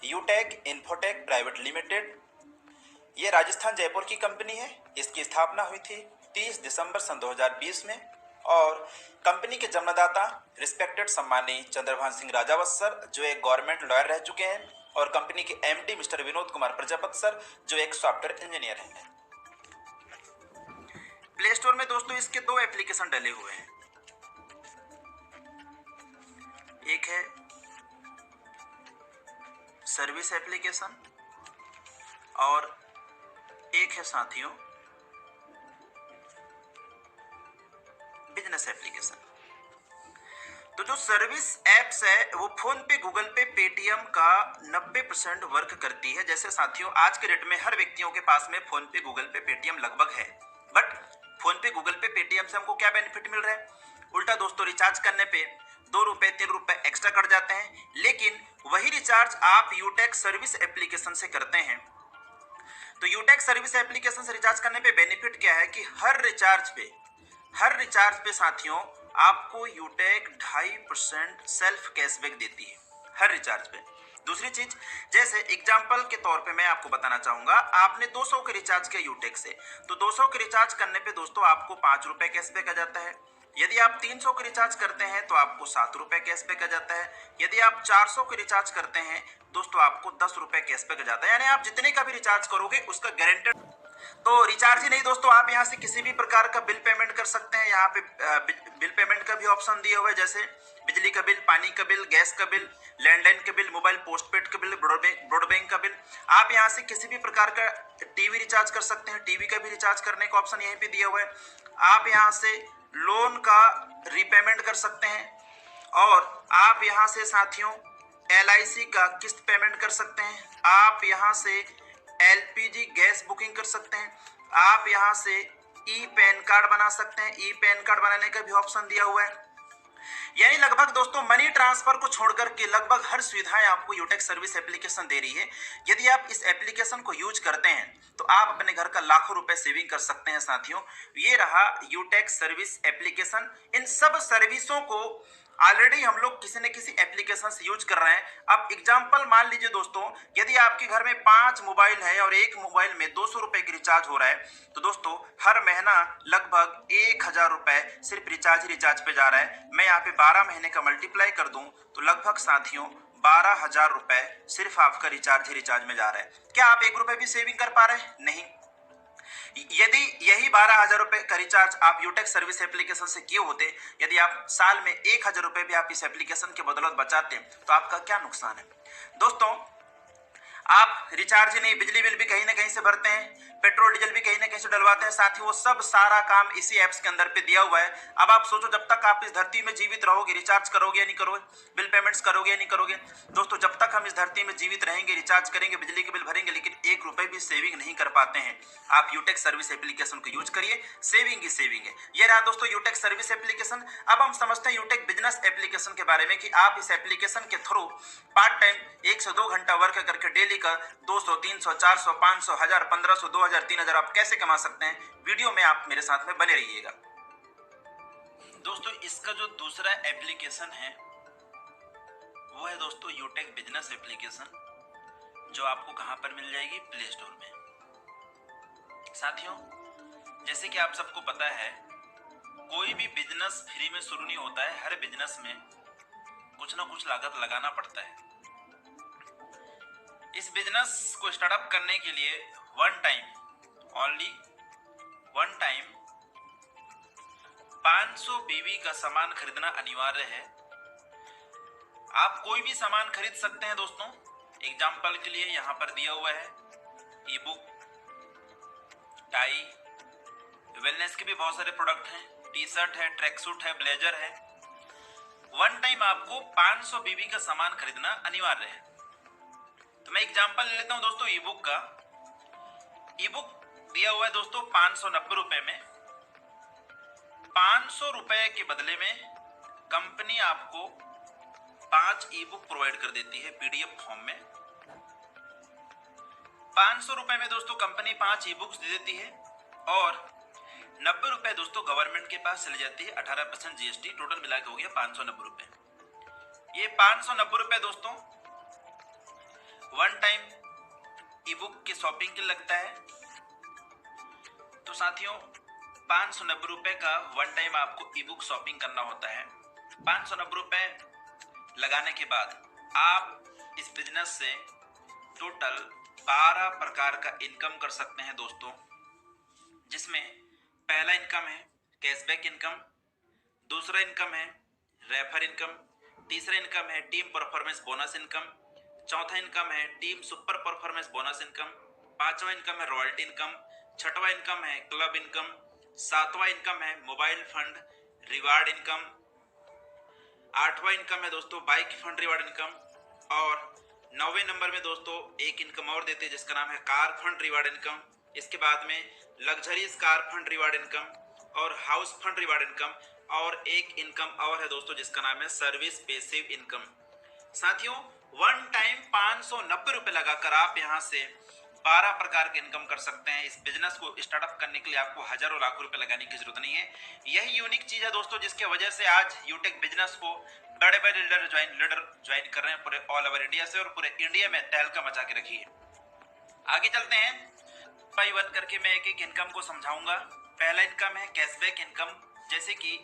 यूटेक infotech private limited. ये राजस्थान जयपुर की company है। इसकी स्थापना हुई थी 30 दिसंबर सन 2020 में और कंपनी के जन्मदाता रिस्पेक्टेड सम्मानी चंद्रभान सिंह राजावत सर, जो एक गवर्नमेंट लॉयर रह चुके हैं, और कंपनी के MD mister Vinod Kumar Prajapat sir, जो एक सॉफ्टवेयर इंजीनियर हैं। प्ले स्टोर में दोस्तों इसके दो एप्लीकेशन डले हुए हैं। एक है सर्विस एप्लीकेशन और एक है साथियों बिजनेस एप्लीकेशन। तो जो सर्विस एप्स है वो फोन पे, गूगल पे, पेटीएम का 90% वर्क करती है। जैसे साथियों आज के डेट में हर व्यक्तियों के पास में फोन पे, गूगल पे, पेटीएम लगभग है। बट फोन पे, गूगल पे, पेटीएम से हमको क्या बेनिफिट मिल रहा है? उल्टा दोस्तों रिचार्ज करने पे 2 रुपए 3 रुपए एक्स्ट्रा कट जाते हैं। लेकिन वही रिचार्ज आप यूटेक सर्विस एप्लीकेशन से करते हैं तो यूटेक सर्विस एप्लीकेशन से रिचार्ज करने पे बेनिफिट क्या है कि हर रिचार्ज पे साथियों आपको यूटेक 2.5% सेल्फ कैशबैक देती है हर रिचार्ज पे। दूसरी चीज, जैसे एग्जांपल के तौर पे मैं आपको बताना चाहूंगा, आपने 200 के रिचार्ज किया यूटेक से, तो 200 के रिचार्ज करने पे दोस्तों आपको 5 रुपए कैशबैक आ जाता है। यदि आप 300 के रिचार्ज करते हैं तो आपको 7 रुपए कैशबैक आ जाता है। यदि आप 400 के रिचार्ज करते हैं दोस्तों आपको 10 रुपए कैशबैक आ जाता है। यानी आप जितने का भी रिचार्ज करोगे उसका गारंटेड। तो रिचार्ज ही नहीं दोस्तों, आप यहाँ से किसी भी प्रकार का बिल पेमेंट कर सकते हैं। यहाँ पे बिल पेमेंट का भी ऑप्शन दिया हुआ है, जैसे बिजली का बिल, पानी का बिल, गैस का बिल, लैंडलाइन का बिल, मोबाइल पोस्टपेड का बिल, ब्रॉडबैंड का बिल। आप यहाँ से किसी भी प्रकार का टीवी रिचार्ज कर सकते हैं। टीवी का भी रिचार्ज करने का ऑप्शन यहीं पे दिया हुआ है। आप यहाँ से लोन का रीपेमेंट कर सकते हैं और आप यहाँ से साथियों LIC का किस्त पेमेंट कर सकते हैं। आप यहाँ से LPG गैस बुकिंग कर सकते हैं। आप यहाँ से ई पैन कार्ड बना सकते हैं। ई पैन कार्ड बनाने का भी ऑप्शन दिया हुआ है। यानी लगभग दोस्तों मनी ट्रांसफर को छोड़कर के लगभग हर सुविधाएं आपको यूटेक सर्विस एप्लीकेशन दे रही है। यदि आप इस एप्लीकेशन को यूज करते हैं तो आप अपने घर का लाखों रुपए सेविंग कर सकते हैं साथियों। ये रहा यूटेक सर्विस एप्लीकेशन। इन सब सर्विसों को ऑलरेडी हम लोग किसी न किसी एप्लीकेशन से यूज कर रहे हैं। अब एग्जांपल मान लीजिए दोस्तों, यदि आपके घर में 5 मोबाइल है और एक मोबाइल में 200 रुपए की रिचार्ज हो रहा है तो दोस्तों हर महीना लगभग 1000 रुपए सिर्फ रिचार्ज पे जा रहा है। मैं यहाँ पे 12 महीने का मल्टीप्लाई कर दूं तो लगभग साथियों 12,000 रुपए सिर्फ आपका रिचार्ज में जा रहा है। क्या आप 1 रुपए भी सेविंग कर पा रहे हैं? नहीं। यदि यही 12,000 रुपए का रिचार्ज आप यूटेक सर्विस एप्लीकेशन से किए होते, यदि आप साल में 1,000 रुपए भी आप इस एप्लीकेशन के बदौलत बचाते तो आपका क्या नुकसान है? दोस्तों आप रिचार्ज ही नहीं, बिजली बिल भी कहीं ना कहीं से भरते हैं, पेट्रोल डीजल भी कहीं ना कहीं से डलवाते हैं। साथ ही वो सब सारा काम इसी एप्स के अंदर पे दिया हुआ है। अब आप सोचो जब तक आप इस धरती में जीवित रहोगे रिचार्ज करोगे या नहीं करोगे, बिल पेमेंट्स करोगे या नहीं करोगे? दोस्तों जब तक हम इस धरती में जीवित रहेंगे रिचार्ज करेंगे, बिजली के बिल भरेंगे, लेकिन 1 रुपए भी सेविंग नहीं कर पाते हैं। आप यूटेक सर्विस एप्लीकेशन को यूज करिए, सेविंग ही सेविंग है। ये रहा दोस्तों यूटेक सर्विस एप्लीकेशन। अब हम समझते हैं यूटेक बिजनेस एप्लीकेशन के बारे में कि आप इस एप्लीकेशन के थ्रू पार्ट टाइम 1 से 2 घंटा वर्क करके डेली का 200, 300, 400, 500, 1000, 1500, 2000, 3000 आप कैसे कमा सकते हैं, वीडियो में आप मेरे साथ में बने रहिएगा। दोस्तों इसका जो दूसरा एप्लीकेशन है वो है दोस्तों यूटेक बिजनेस एप्लीकेशन, जो आपको कहां पर मिल जाएगी? प्ले स्टोर में। साथियों जैसे कि आप सबको पता है कोई भी बिजनेस फ्री में शुरू नहीं होता है। हर बिजनेस में कुछ ना कुछ लागत लगाना पड़ता है। इस बिजनेस को स्टार्टअप करने के लिए ओनली वन टाइम 500 बीवी का सामान खरीदना अनिवार्य है। आप कोई भी सामान खरीद सकते हैं दोस्तों। एग्जाम्पल के लिए यहाँ पर दिया हुआ है ई बुक, टाई, वेलनेस के भी बहुत सारे प्रोडक्ट हैं, टी शर्ट है, ट्रैक सूट है, ब्लेजर है। वन टाइम आपको 500 बीवी का सामान खरीदना अनिवार्य है। तो मैं एग्जांपल ले लेता हूं दोस्तों ई बुक का। ई बुक दिया हुआ है दोस्तों 590 रुपए में। 500 रुपए के बदले में कंपनी आपको 5 ई बुक प्रोवाइड कर देती है PDF फॉर्म में। 500 रुपए में दोस्तों कंपनी 5 ई बुक्स दे देती है और 90 रुपए दोस्तों गवर्नमेंट के पास चली जाती है। 18% GST, टोटल मिला के हो गया 590 रुपए। ये 590 रुपए दोस्तों वन टाइम ई बुक की शॉपिंग के लगता है। तो साथियों 590 रुपए का वन टाइम आपको ई बुक शॉपिंग करना होता है। 590 रुपए लगाने के बाद आप इस बिजनेस से टोटल 12 प्रकार का इनकम कर सकते हैं दोस्तों, जिसमें पहला इनकम है कैशबैक इनकम, दूसरा इनकम है रेफर इनकम, तीसरा इनकम है टीम परफॉर्मेंस बोनस इनकम, चौथा इनकम है team super performance bonus income, पांचवा इनकम है रॉयल्टी इनकम, छठवां इनकम है क्लब इनकम, सातवां इनकम है मोबाइल फंड रिवार्ड इनकम, आठवां इनकम है दोस्तों बाइक फंड रिवार्ड इनकम, और 9वें नंबर में दोस्तों एक इनकम और देते हैं जिसका नाम है कार फंड रिवार्ड इनकम। इसके बाद में luxuries car fund reward income और हाउस फंड रिवार्ड इनकम, और एक इनकम और है दोस्तों जिसका नाम है सर्विस पेसिव इनकम। साथियों वन टाइम 590 रुपए लगाकर आप यहां से 12 प्रकार के इनकम कर सकते हैं। इस बिजनेस को स्टार्टअप करने के लिए आपको हजारों लाखों रुपए लगाने की जरूरत नहीं है। यही यूनिक चीज है दोस्तों जिसकी वजह से आज यूटेक बिजनेस को बड़े बड़े लीडर ज्वाइन कर रहे हैं पूरे ऑल ओवर इंडिया से, और पूरे इंडिया में तहलका मचा के रखी है। आगे चलते हैं, बाई वन करके मैं एक एक इनकम को समझाऊंगा। पहला इनकम है कैशबैक इनकम। जैसे कि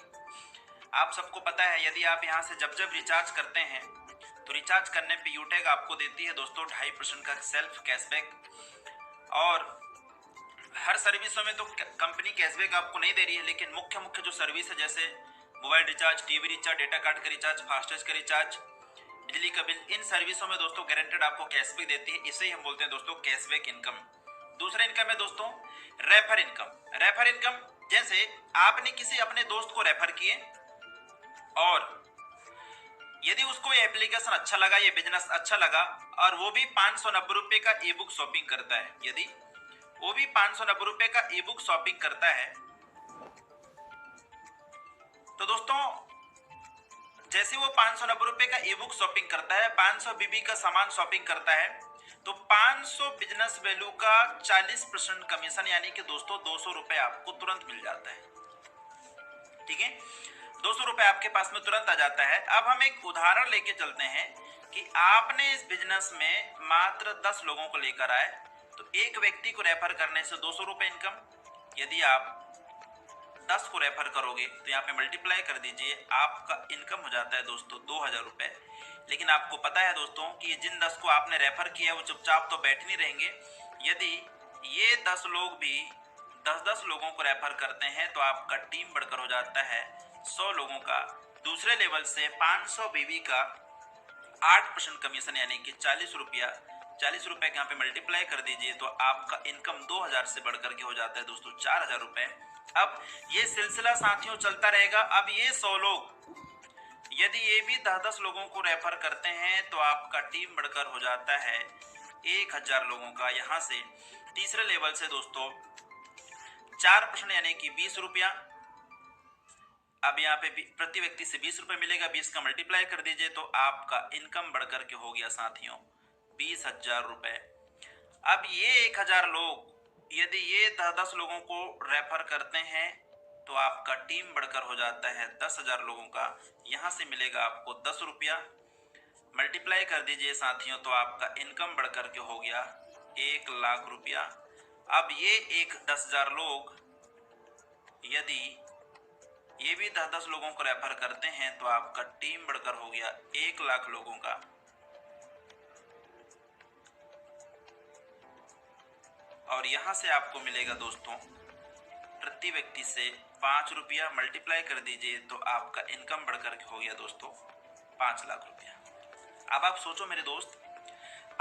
आप सबको पता है यदि आप यहाँ से जब जब रिचार्ज करते हैं तो रिचार्ज करने पे यूटेक आपको देती है दोस्तों 2.5% का सेल्फ कैशबैक, और हर सर्विसों में तो कंपनी कैशबैक आपको नहीं दे रही है, लेकिन मुख्य मुख्य जो सर्विस है जैसे mobile recharge, TV recharge, data card का रिचार्ज, फास्टैग का रिचार्ज, बिजली का बिल, इन सर्विसों में दोस्तों गारंटेड आपको कैशबैक देती है। इसे ही हम बोलते हैं दोस्तों कैशबैक इनकम। दूसरा इनकम है दोस्तों रेफर इनकम। रेफर इनकम जैसे आपने किसी अपने दोस्त को रेफर किए और यदि उसको ये एप्लीकेशन अच्छा लगा, ये बिजनेस अच्छा लगा, और वो भी 590 रुपए का ई बुक शॉपिंग करता है, यदि वो भी 590 रुपए का ई बुक शॉपिंग करता है, तो दोस्तों जैसे वो 590 रुपए का ई बुक शॉपिंग करता है, 500 बीबी का सामान शॉपिंग करता है, तो 500 बिजनेस वैल्यू का 40% कमीशन यानी कि दोस्तों 200 रुपए आपको तुरंत मिल जाता है। ठीक है, 200 रुपए आपके पास में तुरंत आ जाता है। अब हम एक उदाहरण लेके चलते हैं कि आपने इस बिजनेस में मात्र 10 लोगों को लेकर आए, तो एक व्यक्ति को रेफर करने से 200 रुपए इनकम। यदि आप 10 को रेफर करोगे तो यहाँ पे मल्टीप्लाई कर दीजिए, आपका इनकम हो जाता है दोस्तों 2000 रुपए। लेकिन आपको पता है दोस्तों कि जिन 10 को आपने रेफर किया वो चुपचाप तो बैठ नहीं रहेंगे। यदि ये 10 लोग भी 10-10 लोगों को रेफर करते हैं तो आपका टीम बढ़कर हो जाता है 100 लोगों का। दूसरे लेवल से 500 बीवी का 8% कमीशन यानी कि 40 रुपया, 40 रुपए यहाँ पे मल्टीप्लाई कर दीजिए तो आपका इनकम 2000 से बढ़कर के हो जाता है दोस्तों 4000 रुपए। अब ये सिलसिला साथियों चलता रहेगा। अब ये 100 लोग यदि ये भी 10-10 लोगों को रेफर करते हैं तो आपका टीम बढ़कर हो जाता है 1000 लोगों का। यहाँ से तीसरे लेवल से दोस्तों 4% यानी कि 20 रुपया। अब यहाँ पे प्रति व्यक्ति से 20 रुपए मिलेगा, 20 का मल्टीप्लाई कर दीजिए तो आपका इनकम बढ़कर के हो गया साथियों 20,000 रुपए। अब ये 1000 लोग यदि ये 10-10 लोगों को रेफर करते हैं तो आपका टीम बढ़कर हो जाता है 10,000 लोगों का। यहाँ से मिलेगा आपको 10 रुपया, मल्टीप्लाई कर दीजिए साथियों तो आपका इनकम बढ़कर के हो गया 1 लाख रुपया। अब ये 10,000 लोग यदि ये भी 10-10 लोगों को रेफर करते हैं तो आपका टीम बढ़कर हो गया 1 लाख लोगों का। और यहां से आपको मिलेगा दोस्तों प्रति व्यक्ति से 5 रुपया, मल्टीप्लाई कर दीजिए तो आपका इनकम बढ़कर हो गया दोस्तों 5 लाख रुपया। अब आप सोचो मेरे दोस्त,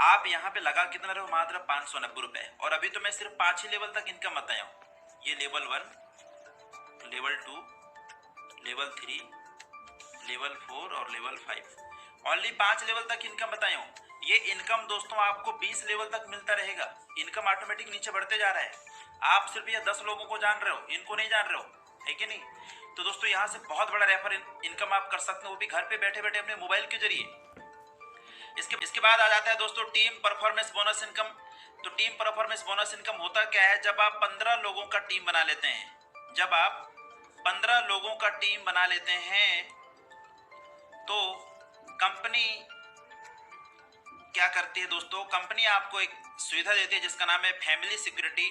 आप यहाँ पे लगा कितना रहे हो? मात्र 590 रुपए। और अभी तो मैं सिर्फ 5 ही लेवल तक इनकम बताया हूँ। ये लेवल 1, लेवल 2, लेवल 3, लेवल 4 और लेवल 5, ओनली 5 लेवल तक इनकम बताया हूँ। ये इनकम दोस्तों आपको 20 लेवल तक मिलता रहेगा। इनकम ऑटोमेटिक नीचे बढ़ते जा रहा है। आप सिर्फ ये 10 लोगों को जान रहे हो, इनको नहीं जान रहे हो, है कि नहीं? तो दोस्तों यहाँ से बहुत बड़ा रेफर इनकम आप कर सकते हो, वो भी घर पे बैठे बैठे अपने मोबाइल के जरिए। इसके बाद आ जाता है दोस्तों टीम परफॉर्मेंस बोनस इनकम। तो टीम परफॉर्मेंस बोनस इनकम होता क्या है? जब आप 15 लोगों का टीम बना लेते हैं, जब आप 15 लोगों का टीम बना लेते हैं तो कंपनी क्या करती है दोस्तों, कंपनी आपको एक सुविधा देती है जिसका नाम है फैमिली सिक्योरिटी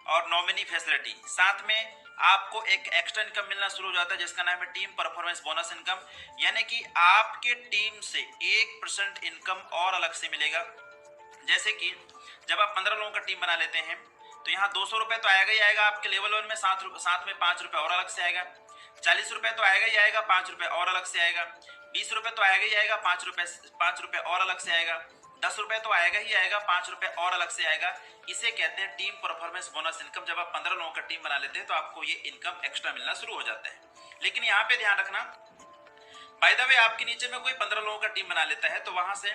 और नॉमिनी फैसिलिटी। साथ में आपको एक एक्स्ट्रा इनकम मिलना शुरू हो जाता है जिसका नाम है टीम परफॉर्मेंस बोनस इनकम, यानी कि आपके टीम से 1% इनकम और अलग से मिलेगा। जैसे कि जब आप 15 लोगों का टीम बना लेते हैं तो यहाँ 200 रुपये तो आएगा ही आएगा आपके लेवल 1 में, साथ में 5 रुपये और अलग से आएगा। 40 रुपये तो आएगा ही आएगा, 5 रुपये और अलग से आएगा। 20 रुपये तो आएगा ही आएगा, 5 रुपये और अलग से आएगा। 10 रुपये तो आएगा ही आएगा, 5 रुपये और अलग से आएगा। इसे कहते हैं टीम परफॉर्मेंस बोनस इनकम। जब आप 15 लोगों का टीम बना लेते हैं तो आपको ये इनकम एक्स्ट्रा मिलना शुरू हो जाता है। लेकिन यहाँ पे ध्यान रखना, बाय द वे आपके नीचे में कोई 15 लोगों का टीम बना लेता है तो वहां से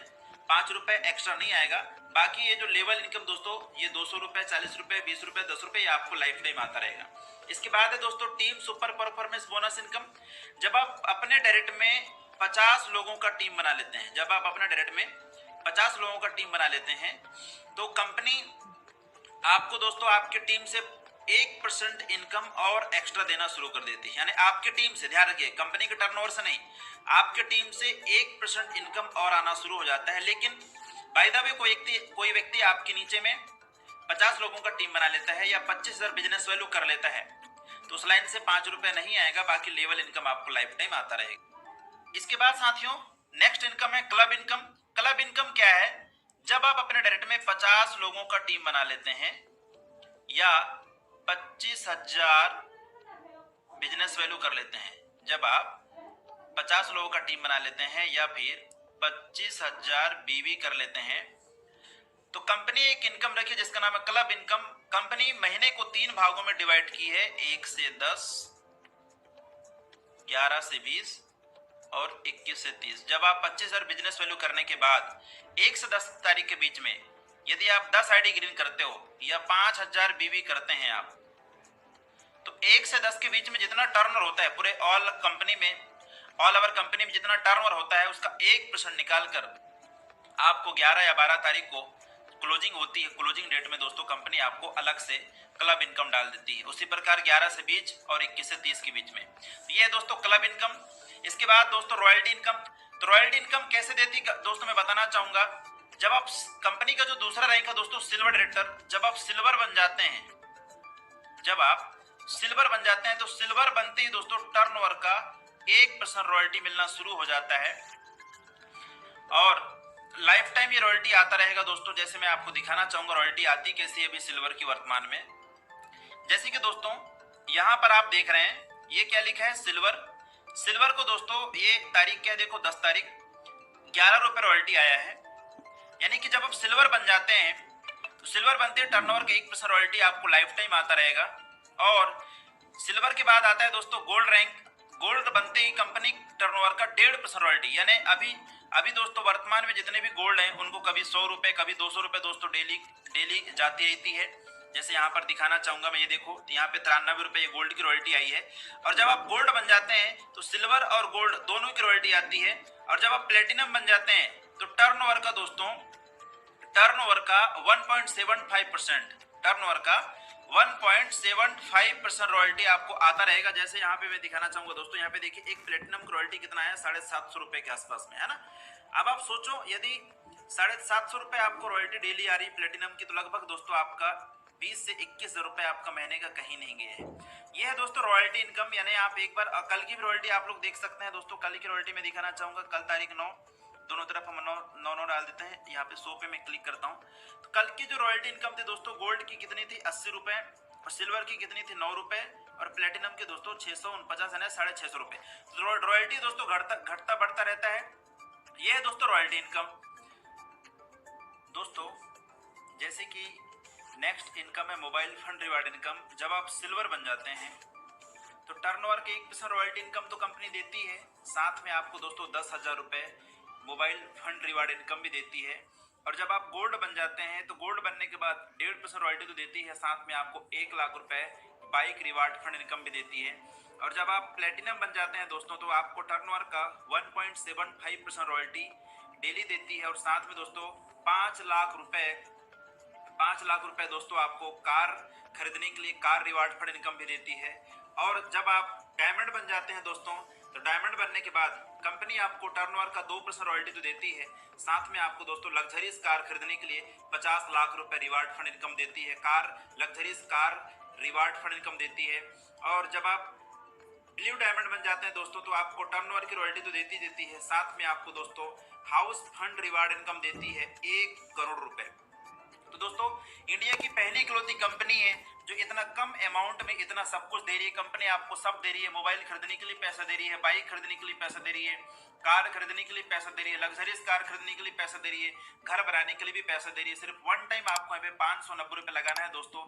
5 रुपए एक्स्ट्रा नहीं आएगा। बाकी ये जो लेवल इनकम दोस्तों, ये 200 रुपए, 40 रुपए, 20 रुपए, 10 रुपए, ये आपको लाइफ टाइम आता रहेगा। इसके बाद है दोस्तों team super performance bonus income. जब आप अपने डायरेक्ट में 50 लोगों का टीम बना लेते हैं, जब आप अपने डायरेक्ट में 50 लोगों का टीम बना लेते हैं तो कंपनी आपको दोस्तों आपके टीम से 1% इनकम और एक्स्ट्रा देना शुरू कर देती है। यानी आपके टीम से, ध्यान रखिए, कंपनी के टर्नओवर से नहीं, आपके टीम से 1% इनकम और आना शुरू हो जाता है। लेकिन बाय द वे कोई व्यक्ति आपके नीचे में 50 लोगों का टीम बना लेता है या 25,000 बिजनेस वैल्यू कर लेता है तो उस लाइन से 5 रुपए नहीं आएगा, बाकी लेवल इनकम आपको लाइफ टाइम आता रहेगा। इसके बाद साथियों नेक्स्ट इनकम है क्लब इनकम। क्लब इनकम क्या है, जब आप अपने डायरेक्ट में 50 लोगों का टीम बना लेते हैं या 25,000 बिजनेस वैल्यू कर लेते हैं, जब आप 50 लोगों का टीम बना लेते हैं या फिर 25,000 बीवी कर लेते हैं तो कंपनी एक इनकम रखी है जिसका नाम है क्लब इनकम। कंपनी महीने को 3 भागों में डिवाइड की है, 1 से 10, 11 से 20 और 21 से 30। जब आप 25,000 बिजनेस वैल्यू करने के बाद 1 से 10 तारीख के बीच में यदि आप 10 आईडी ग्रीन करते हो या 5,000 बीवी करते हैं आप, तो 1 से 10 के बीच में जितना टर्नओवर होता है पूरे ऑल ओवर कंपनी में जितना टर्नओवर होता है उसका 1% निकाल कर आपको 11 या 12 तारीख को क्लोजिंग होती है, क्लोजिंग डेट में दोस्तों कंपनी आपको अलग से क्लब इनकम डाल देती है। उसी प्रकार 11 से 20 और 21 से 30 के बीच में, तो ये है दोस्तों क्लब इनकम। इसके बाद दोस्तों रॉयल्टी इनकम। तो रॉयल्टी इनकम कैसे देती दोस्तों मैं बताना चाहूंगा। जब आप कंपनी का जो दूसरा रैंक है दोस्तों सिल्वर डायरेक्टर, जब आप सिल्वर बन जाते हैं, जब आप सिल्वर बन जाते हैं तो सिल्वर बनते ही दोस्तों टर्नओवर का 1% रॉयल्टी मिलना शुरू हो जाता है और लाइफ टाइम ये रॉयल्टी आता रहेगा दोस्तों। जैसे मैं आपको दिखाना चाहूंगा रॉयल्टी आती कैसी है अभी सिल्वर की वर्तमान में। जैसे कि दोस्तों यहाँ पर आप देख रहे हैं ये क्या लिखा है सिल्वर। सिल्वर को दोस्तों ये तारीख क्या देखो 10 तारीख 11 रुपए रॉयल्टी आया है। यानी कि जब आप सिल्वर बन जाते हैं तो सिल्वर बनते हैं टर्नओवर का 1% रॉयल्टी आपको लाइफ टाइम आता रहेगा। और सिल्वर के बाद आता है दोस्तों गोल्ड रैंक। गोल्ड बनते ही कंपनी टर्नओवर का 1.5% रॉयल्टी। यानी अभी दोस्तों वर्तमान में जितने भी गोल्ड हैं उनको कभी 100 रुपए कभी 200 रुपए दोस्तों डेली जाती रहती है। जैसे यहाँ पर दिखाना चाहूंगा मैं, ये देखो यहाँ पे 93 रुपए ये गोल्ड की रॉयल्टी आई है। और जब आप गोल्ड बन जाते हैं तो सिल्वर और गोल्ड दोनों की रॉयल्टी आती है। और जब आप प्लेटिनम बन जाते हैं तो टर्नओवर का दोस्तों 1.75%, टर्नओवर का 1.75% रॉयल्टी आपको आता रहेगा। जैसे यहाँ पे मैं दिखाना चाहूंगा दोस्तों, यहाँ पे देखिए एक प्लेटिनम की रॉयल्टी कितना है 750 रुपए के आसपास में, है ना। अब आप सोचो यदि 750 रुपए आपको रॉयल्टी डेली आ रही प्लेटिनम की तो लगभग दोस्तों आपका 20 से 21 रुपए आपका महीने का कहीं नहीं गया है। ये है दोस्तों रॉयल्टी इनकम। यानी आप एक बार कल की भी रॉयल्टी आप लोग देख सकते हैं दोस्तों। कल की रॉयल्टी में दिखाना चाहूंगा, कल तारीख 9, दोनों तरफ हम 9 डाल देते हैं। यहाँ पे 100 पे मैं क्लिक करता हूँ तो कल की जो रॉयल्टी इनकम थी दोस्तों गोल्ड की कितनी थी 80 रुपए और सिल्वर की कितनी थी 9 रुपए और प्लेटिनम की दोस्तों 649 यानी 650 रुपए। तो रॉयल्टी दोस्तों घटता बढ़ता रहता है। ये है दोस्तों रॉयल्टी इनकम। दोस्तों जैसे कि नेक्स्ट इनकम है मोबाइल फंड रिवार्ड इनकम। जब आप सिल्वर बन जाते हैं तो टर्नओवर के 1% रॉयल्टी इनकम तो कंपनी देती है, साथ में आपको दोस्तों 10,000 रुपए मोबाइल फंड रिवार्ड इनकम भी देती है। और जब आप गोल्ड बन जाते हैं तो गोल्ड बनने के बाद 1.5% रॉयल्टी तो देती है, साथ में आपको 1 लाख रुपए बाइक रिवार्ड फंड इनकम भी देती है। और जब आप प्लेटिनम बन जाते हैं दोस्तों तो आपको टर्नओवर का 1.75% रॉयल्टी डेली देती है और साथ में दोस्तों 5 लाख रुपए दोस्तों आपको कार खरीदने के लिए कार रिवार्ड फंड इनकम भी देती है। और जब आप डायमंड बन जाते हैं दोस्तों तो डायमंड बनने के बाद कंपनी आपको टर्नओवर का 2% रॉयल्टी तो देती है, साथ में आपको दोस्तों लग्जरीज कार खरीदने के लिए 50 लाख रुपए रिवार्ड फंड इनकम देती है, luxuries car reward fund income देती है। और जब आप ब्लू डायमंड बन जाते हैं दोस्तों, तो आपको टर्नओवर की रॉयल्टी तो देती है, साथ में आपको दोस्तों हाउस फंड रिवार्ड इनकम देती है 1 करोड़ रुपए। तो दोस्तों इंडिया की पहली इकलौती कंपनी है जो इतना कम अमाउंट में इतना सब कुछ दे रही है। कंपनी आपको सब दे रही है, मोबाइल खरीदने के लिए पैसा दे रही है, बाइक खरीदने के लिए पैसा दे रही है, कार खरीदने के लिए पैसा दे रही है, लग्जरियस कार खरीदने के लिए पैसा दे रही है, घर बनाने के लिए भी पैसा दे रही है। सिर्फ वन टाइम आपको यहाँ पे 590 रुपए लगाना है दोस्तों।